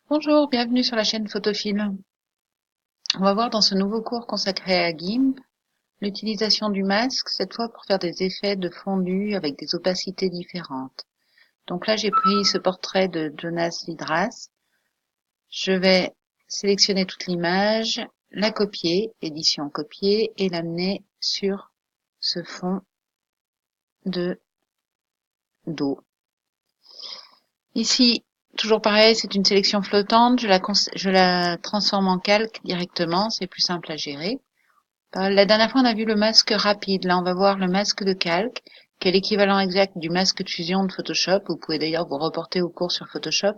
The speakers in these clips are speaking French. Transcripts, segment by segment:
Bonjour, bienvenue sur la chaîne Photophile. On va voir dans ce nouveau cours consacré à GIMP l'utilisation du masque, cette fois pour faire des effets de fondu avec des opacités différentes. Donc là, j'ai pris ce portrait de Jonas Vidras. Je vais sélectionner toute l'image, la copier, édition copier, et l'amener sur ce fond de dos. Ici, toujours pareil, c'est une sélection flottante, je la transforme en calque directement, c'est plus simple à gérer. La dernière fois, on a vu le masque rapide. Là, on va voir le masque de calque, qui est l'équivalent exact du masque de fusion de Photoshop. Vous pouvez d'ailleurs vous reporter au cours sur Photoshop.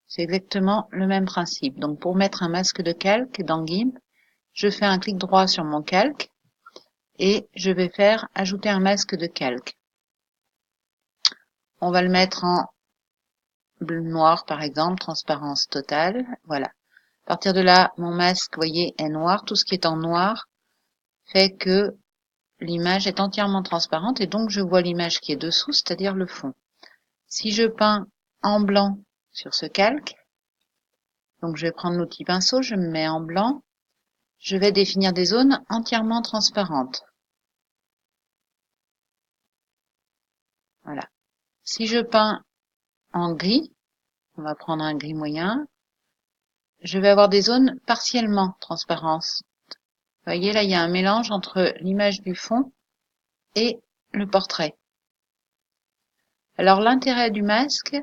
C'est exactement le même principe. Donc, pour mettre un masque de calque dans GIMP, je fais un clic droit sur mon calque et je vais faire ajouter un masque de calque. On va le mettre en bleu noir, par exemple, transparence totale. Voilà. À partir de là, mon masque, vous voyez, est noir. Tout ce qui est en noir fait que l'image est entièrement transparente et donc je vois l'image qui est dessous, c'est-à-dire le fond. Si je peins en blanc sur ce calque, donc je vais prendre l'outil pinceau, je me mets en blanc, je vais définir des zones entièrement transparentes. Voilà. Si je peins en gris, on va prendre un gris moyen, je vais avoir des zones partiellement transparentes. Vous voyez, là, il y a un mélange entre l'image du fond et le portrait. Alors, l'intérêt du masque,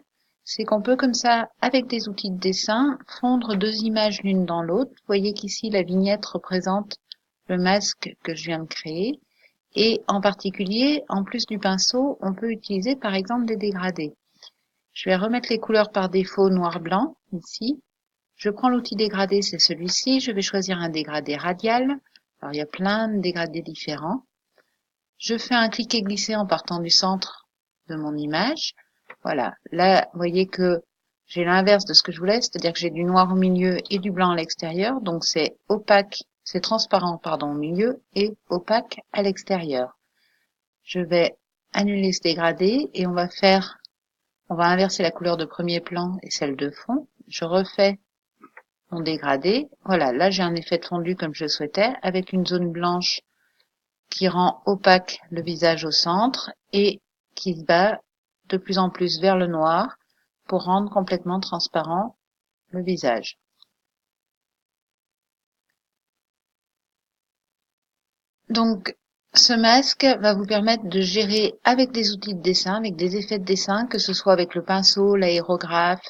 c'est qu'on peut comme ça, avec des outils de dessin, fondre deux images l'une dans l'autre. Vous voyez qu'ici, la vignette représente le masque que je viens de créer. Et en particulier, en plus du pinceau, on peut utiliser par exemple des dégradés. Je vais remettre les couleurs par défaut noir-blanc, ici. Je prends l'outil dégradé, c'est celui-ci. Je vais choisir un dégradé radial. Alors, il y a plein de dégradés différents. Je fais un cliquer-glisser en partant du centre de mon image. Voilà. Là, vous voyez que j'ai l'inverse de ce que je voulais, c'est-à-dire que j'ai du noir au milieu et du blanc à l'extérieur. Donc, c'est opaque, c'est transparent, pardon, au milieu et opaque à l'extérieur. Je vais annuler ce dégradé et on va inverser la couleur de premier plan et celle de fond. Je refais mon dégradé. Voilà, là j'ai un effet de fondu comme je le souhaitais, avec une zone blanche qui rend opaque le visage au centre et qui se bat de plus en plus vers le noir pour rendre complètement transparent le visage. Donc, ce masque va vous permettre de gérer avec des outils de dessin, avec des effets de dessin, que ce soit avec le pinceau, l'aérographe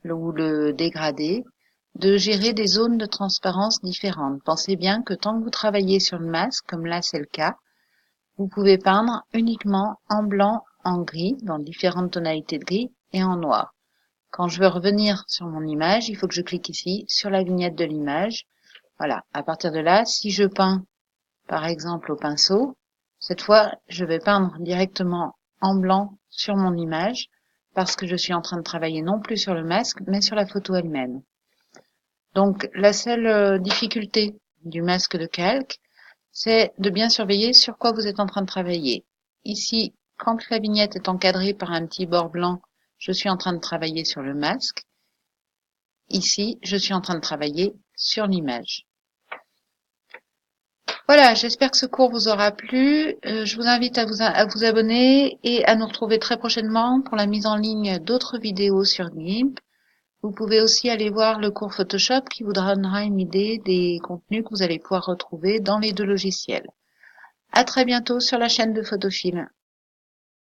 ou le dégradé, de gérer des zones de transparence différentes. Pensez bien que tant que vous travaillez sur le masque, comme là c'est le cas, vous pouvez peindre uniquement en blanc, en gris, dans différentes tonalités de gris, et en noir. Quand je veux revenir sur mon image, il faut que je clique ici sur la vignette de l'image. Voilà. À partir de là, si je peins, par exemple, au pinceau, cette fois, je vais peindre directement en blanc sur mon image parce que je suis en train de travailler non plus sur le masque, mais sur la photo elle-même. Donc, la seule difficulté du masque de calque, c'est de bien surveiller sur quoi vous êtes en train de travailler. Ici, quand la vignette est encadrée par un petit bord blanc, je suis en train de travailler sur le masque. Ici, je suis en train de travailler sur l'image. Voilà, j'espère que ce cours vous aura plu. Je vous invite à vous abonner et à nous retrouver très prochainement pour la mise en ligne d'autres vidéos sur GIMP. Vous pouvez aussi aller voir le cours Photoshop qui vous donnera une idée des contenus que vous allez pouvoir retrouver dans les deux logiciels. À très bientôt sur la chaîne de Photophile.